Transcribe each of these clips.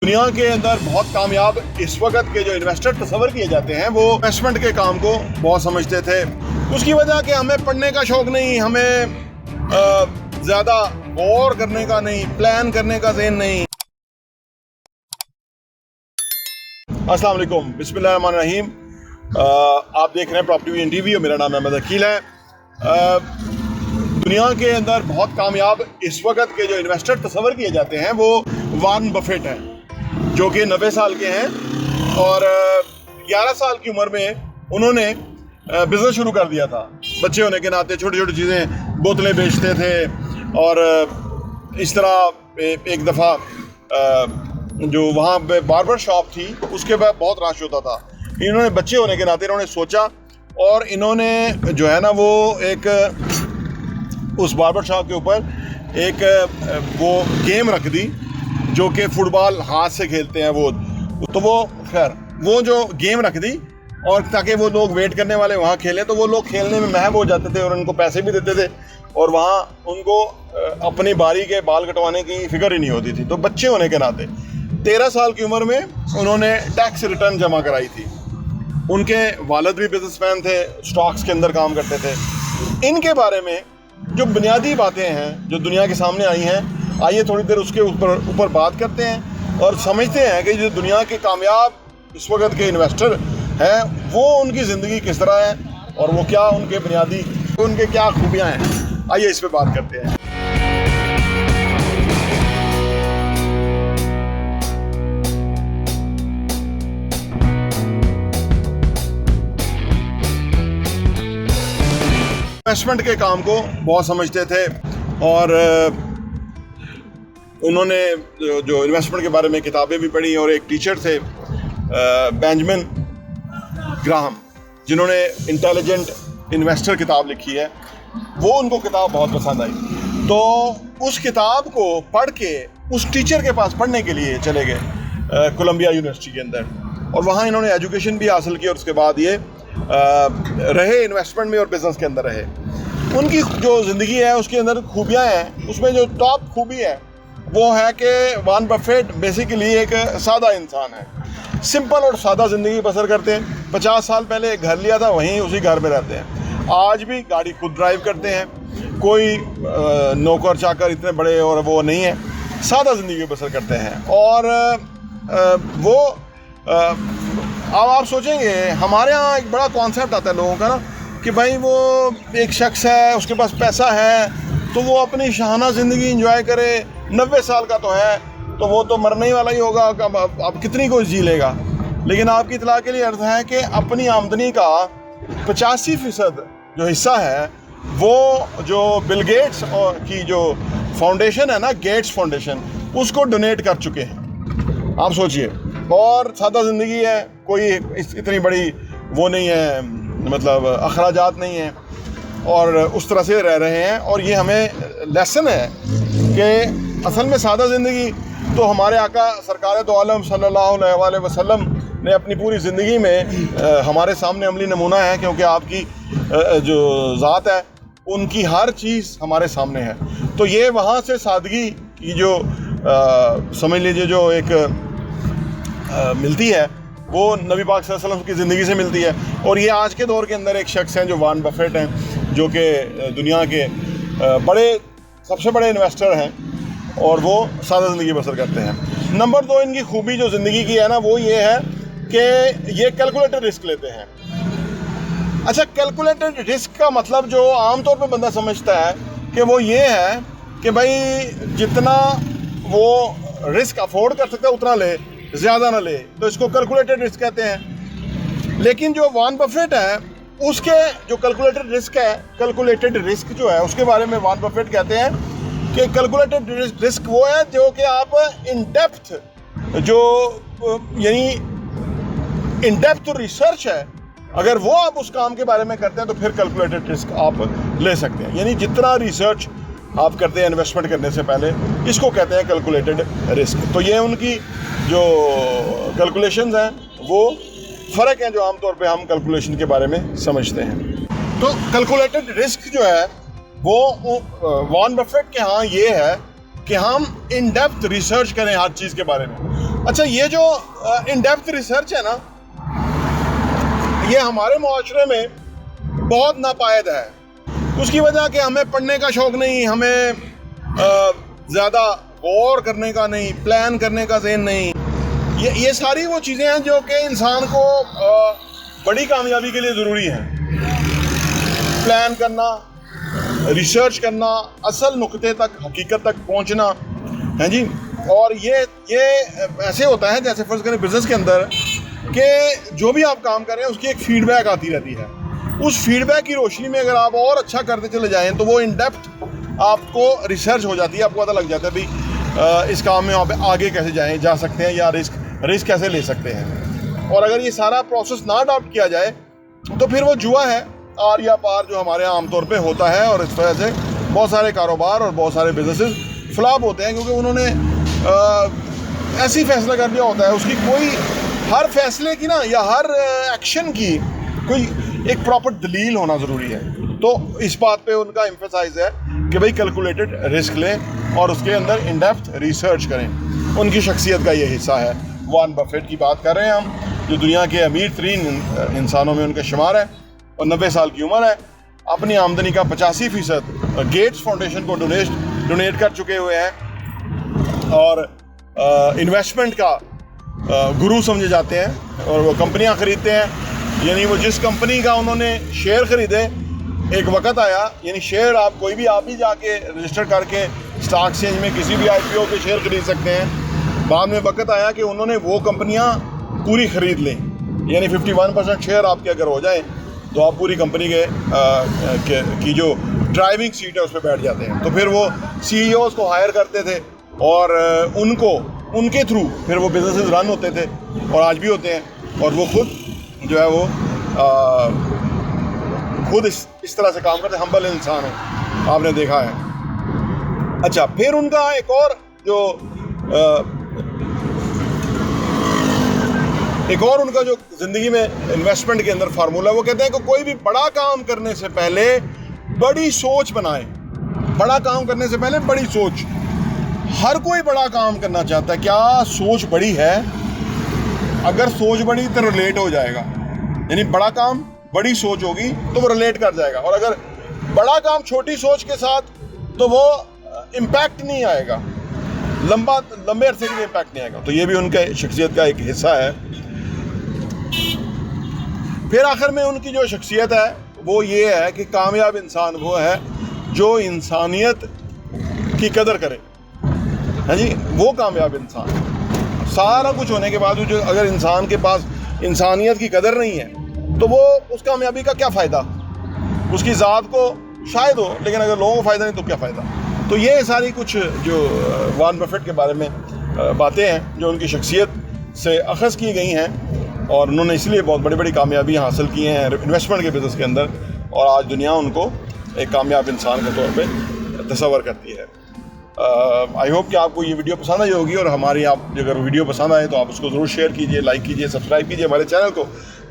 दुनिया के अंदर बहुत कामयाब इस वक्त के जो इन्वेस्टर तस्वर किए जाते हैं वो इन्वेस्टमेंट के काम को बहुत समझते थे। उसकी वजह कि हमें पढ़ने का शौक नहीं, हमें ज़्यादा गौर करने का नहीं, प्लान करने का ज़हन नहीं। अस्सलाम वालेकुम, बिस्मिल्लाहिर्रहमानिर्रहीम। आप देख रहे हैं प्रॉपर्टी टीवी और मेरा नाम अहमद अकील है। दुनिया के अंदर बहुत कामयाब इस वक्त के जो इन्वेस्टर तस्वर किए जाते हैं वो वॉरेन बफेट हैं, जो कि 90 साल के हैं और 11 साल की उम्र में उन्होंने बिज़नेस शुरू कर दिया था। बच्चे होने के नाते छोटी छोटी चीज़ें, बोतलें बेचते थे और इस तरह एक दफ़ा जो वहाँ पे बार्बर शॉप थी उसके बाद बहुत रश होता था। इन्होंने बच्चे होने के नाते इन्होंने सोचा और इन्होंने जो है ना वो एक उस बार्बर शॉप के ऊपर एक वो गेम रख दी जो कि फुटबॉल हाथ से खेलते हैं वो खैर वो जो गेम रख दी और ताकि वो लोग वेट करने वाले वहाँ खेलें, तो वो लोग खेलने में महब हो जाते थे और उनको पैसे भी देते थे और वहाँ उनको अपनी बारी के बाल कटवाने की फिक्र ही नहीं होती थी। तो बच्चे होने के नाते 13 साल की उम्र में उन्होंने टैक्स रिटर्न जमा कराई थी। उनके वालिद भी बिजनेसमैन थे, स्टॉक्स के अंदर काम करते थे। इनके बारे में जो बुनियादी बातें हैं जो दुनिया के सामने आई हैं, आइए थोड़ी देर उसके ऊपर बात करते हैं और समझते हैं कि जो दुनिया के कामयाब इस वक्त के इन्वेस्टर हैं वो उनकी ज़िंदगी किस तरह है और वो क्या उनके बुनियादी उनके क्या खूबियाँ हैं। आइए इस पर बात करते हैं। इन्वेस्टमेंट के काम को बहुत समझते थे और उन्होंने जो इन्वेस्टमेंट के बारे में किताबें भी पढ़ी और एक टीचर थे बेंजामिन ग्राहम, जिन्होंने इंटेलिजेंट इन्वेस्टर किताब लिखी है, वो उनको किताब बहुत पसंद आई। तो उस किताब को पढ़ के उस टीचर के पास पढ़ने के लिए चले गए कोलंबिया यूनिवर्सिटी के अंदर और वहाँ इन्होंने एजुकेशन भी हासिल की और उसके बाद ये रहे इन्वेस्टमेंट में और बिज़नेस के अंदर रहे। उनकी जो ज़िंदगी है उसके अंदर खूबियाँ हैं, उसमें जो टॉप खूबी है वो है कि वॉरेन बफेट बेसिकली एक सादा इंसान है, सिंपल और सादा ज़िंदगी बसर करते हैं। 50 साल पहले एक घर लिया था, वहीं उसी घर में रहते हैं। आज भी गाड़ी खुद ड्राइव करते हैं, कोई नौकर चाकर इतने बड़े और वो नहीं है, सादा ज़िंदगी बसर करते हैं। और वो अब आप सोचेंगे हमारे यहाँ एक बड़ा कॉन्सेप्ट आता है लोगों का ना कि भाई वो एक शख्स है, उसके पास पैसा है तो वो अपनी शाहाना ज़िंदगी एंजॉय करे, 90 साल का तो है तो वो तो मरने ही वाला ही होगा, अब कितनी कोई जी लेगा। लेकिन आपकी इतला के लिए अर्थ है कि अपनी आमदनी का 85% जो हिस्सा है वो जो बिल गेट्स की जो फाउंडेशन है ना, गेट्स फाउंडेशन, उसको डोनेट कर चुके हैं। आप सोचिए, और सादा ज़िंदगी है, कोई इतनी बड़ी वो नहीं है, मतलब अखराजात नहीं है और उस तरह से रह रहे हैं। और ये हमें लेसन है कि असल में सादा ज़िंदगी तो हमारे आका सरकार दो आलम सल्लल्लाहु अलैहि वसल्लम ने अपनी पूरी ज़िंदगी में हमारे सामने अमली नमूना है, क्योंकि आपकी जो ज़ात है उनकी हर चीज़ हमारे सामने है। तो ये वहाँ से सादगी की जो समझ लीजिए जो एक मिलती है वो नबी पाक सल्लल्लाहु अलैहि वसल्लम की ज़िंदगी से मिलती है। और ये आज के दौर के अंदर एक शख्स हैं जो वॉरेन बफेट हैं, जो कि दुनिया के सबसे बड़े इन्वेस्टर हैं और वो सादा ज़िंदगी बसर करते हैं। नंबर 2 इनकी खूबी जो ज़िंदगी की है ना वो ये है कि ये कैलकुलेटेड रिस्क लेते हैं। अच्छा, कैलकुलेटेड रिस्क का मतलब जो आमतौर पे बंदा समझता है कि वो ये है कि भाई जितना वो रिस्क अफोर्ड कर सकता है उतना ले, ज़्यादा ना ले, तो इसको कैलकुलेटेड रिस्क कहते हैं। लेकिन जो वॉरेन बफेट है उसके जो कैलकुलेटेड रिस्क जो है उसके बारे में वॉरेन बफेट कहते हैं कि कैलकुलेटेड रिस्क वो है जो कि आप इन डेप्थ जो यानी इन डेप्थ रिसर्च है, अगर वो आप उस काम के बारे में करते हैं तो फिर कैलकुलेटेड रिस्क आप ले सकते हैं। यानी जितना रिसर्च आप करते हैं इन्वेस्टमेंट करने से पहले, इसको कहते हैं कैलकुलेटेड रिस्क। तो ये उनकी जो कैलकुलेशंस हैं वो फ़र्क हैं जो आमतौर पे हम कैलकुलेशन के बारे में समझते हैं। तो कैलकुलेटेड रिस्क जो है वो वॉरेन बफेट के यहाँ ये है कि हम इन डेप्थ रिसर्च करें हर चीज़ के बारे में। अच्छा, ये जो इन डेप्थ रिसर्च है ना, ये हमारे मुआशरे में बहुत नापायद है। उसकी वजह कि हमें पढ़ने का शौक़ नहीं, हमें ज़्यादा गौर करने का नहीं, प्लान करने का ज़हन नहीं। ये सारी वो चीज़ें हैं जो कि इंसान को बड़ी कामयाबी के लिए ज़रूरी हैं। प्लान करना, रिसर्च करना, असल नुक्ते तक, हकीकत तक पहुंचना है जी। और ये ऐसे होता है जैसे फ़र्ज़ करें बिज़नेस के अंदर कि जो भी आप काम कर रहे हैं उसकी एक फ़ीडबैक आती रहती है। उस फीडबैक की रोशनी में अगर आप और अच्छा करते चले जाएं तो वो इन डेप्थ आपको रिसर्च हो जाती है, आपको पता लग जाता है भाई इस काम में आप आगे कैसे जा सकते हैं या रिस्क कैसे ले सकते हैं। और अगर ये सारा प्रोसेस ना अडॉप्ट किया जाए तो फिर वो जुआ है, आर या पार, जो हमारे आमतौर पे होता है। और इस वजह से बहुत सारे कारोबार और बहुत सारे बिजनेसेस फ्लॉप होते हैं क्योंकि उन्होंने ऐसी फैसला कर लिया होता है, उसकी कोई हर फैसले की ना या हर एक्शन की कोई एक प्रॉपर दलील होना ज़रूरी है। तो इस बात पे उनका एम्फसाइज है कि भाई कैलकुलेटेड रिस्क लें और उसके अंदर इन डेप्थ रिसर्च करें। उनकी शख्सियत का ये हिस्सा है। वॉरेन बफेट की बात कर रहे हैं हम, जो दुनिया के अमीर तरीन इंसानों में उनका शुमार है और 90 साल की उम्र है। अपनी आमदनी का 85% गेट्स फाउंडेशन को डोनेट कर चुके हुए हैं और इन्वेस्टमेंट का गुरु समझे जाते हैं। और वो कंपनियां खरीदते हैं, यानी वो जिस कंपनी का उन्होंने शेयर खरीदे, एक वक़्त आया, यानी शेयर आप कोई भी आप ही जाके रजिस्टर करके स्टॉक एक्सचेंज में किसी भी IPO के शेयर खरीद सकते हैं। बाद में वक़्त आया कि उन्होंने वो कंपनियां पूरी ख़रीद लें, यानी 51% शेयर आपके अगर हो जाए तो आप पूरी कंपनी की जो ड्राइविंग सीट है उस पर बैठ जाते हैं। तो फिर वो CEOs को हायर करते थे और उनके थ्रू फिर वो बिजनेसेस रन होते थे और आज भी होते हैं। और वो खुद जो है वो खुद इस तरह से काम करते, हम्बल इंसान है, आपने देखा है। अच्छा, फिर उनका एक और उनका जो ज़िंदगी में इन्वेस्टमेंट के अंदर फार्मूला, वो कहते हैं कि कोई भी बड़ा काम करने से पहले बड़ी सोच बनाए। बड़ा काम करने से पहले बड़ी सोच। हर कोई बड़ा काम करना चाहता है, क्या सोच बड़ी है? अगर सोच बड़ी तो रिलेट हो जाएगा, यानी बड़ा काम बड़ी सोच होगी तो वो रिलेट कर जाएगा। और अगर बड़ा काम छोटी सोच के साथ तो वो इम्पैक्ट नहीं आएगा, लंबे अरसे के लिए इम्पैक्ट नहीं आएगा। तो ये भी उनके शख्सियत का एक हिस्सा है। फिर आखिर में उनकी जो शख्सियत है वो ये है कि कामयाब इंसान वो है जो इंसानियत की कदर करे। हाँ जी, वो कामयाब इंसान। सारा कुछ होने के बाद जो अगर इंसान के पास इंसानियत की कदर नहीं है तो वो उस कामयाबी का क्या फ़ायदा? उसकी ज़ात को शायद हो, लेकिन अगर लोगों को फ़ायदा नहीं तो क्या फ़ायदा? तो ये सारी कुछ जो वॉरेन बफेट के बारे में बातें हैं जो उनकी शख्सियत से अखज़ की गई हैं और उन्होंने इसलिए बहुत बड़ी बड़ी कामयाबियाँ हासिल की हैं इन्वेस्टमेंट के बिज़नेस के अंदर, और आज दुनिया उनको एक कामयाब इंसान के तौर पे तस्वर करती है। आई होप कि आपको ये वीडियो पसंद आई होगी और हमारी आप अगर वीडियो पसंद आए तो आप उसको ज़रूर शेयर कीजिए, लाइक कीजिए, सब्सक्राइब कीजिए हमारे चैनल को,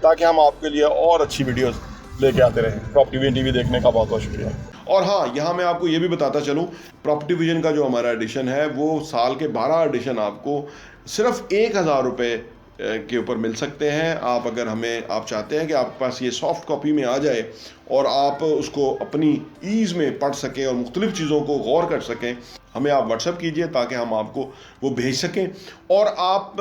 ताकि हम आपके लिए और अच्छी वीडियोस लेके आते रहें। प्रॉपर्टी विजन TV देखने का बहुत बहुत शुक्रिया। और हाँ, यहाँ मैं आपको ये भी बताता चलूँ, प्रॉपर्टी विजन का जो हमारा एडिशन है वो साल के 12 एडिशन आपको सिर्फ 1000 रुपये के ऊपर मिल सकते हैं। आप अगर आप चाहते हैं कि आपके पास ये सॉफ्ट कॉपी में आ जाए और आप उसको अपनी ईज़ में पढ़ सकें और मुख्तलिफ़ चीज़ों को गौर कर सकें, हमें आप व्हाट्सएप कीजिए ताकि हम आपको वो भेज सकें। और आप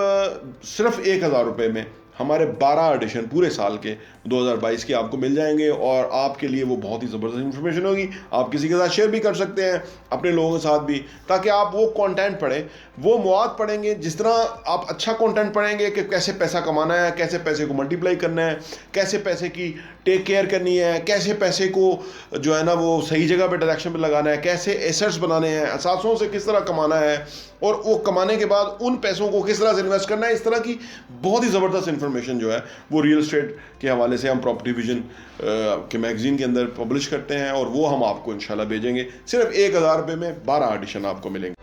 सिर्फ 1000 रुपये में हमारे 12 एडिशन पूरे साल के 2022 के आपको मिल जाएंगे और आपके लिए वो बहुत ही ज़बरदस्त इन्फॉर्मेशन होगी। आप किसी के साथ शेयर भी कर सकते हैं, अपने लोगों के साथ भी, ताकि आप वो कंटेंट पढ़ें, वो मवाद पढ़ेंगे। जिस तरह आप अच्छा कंटेंट पढ़ेंगे कि कैसे पैसा कमाना है, कैसे पैसे को मल्टीप्लाई करना है, कैसे पैसे की टेक केयर करनी है, कैसे पैसे को जो है ना वो सही जगह पे डायरेक्शन पे लगाना है, कैसे एसेट्स बनाने हैं, असासों से किस तरह कमाना है और वो कमाने के बाद उन पैसों को किस तरह से इन्वेस्ट करना है, इस तरह की बहुत ही ज़बरदस्त इन्फॉर्मेशन जो है वो रियल एस्टेट के हवाले से हम प्रॉपर्टी विजन के मैगज़ीन के अंदर पब्लिश करते हैं और वो हम आपको इंशाल्लाह भेजेंगे। सिर्फ 1000 रुपये में 12 एडिशन आपको मिलेंगे।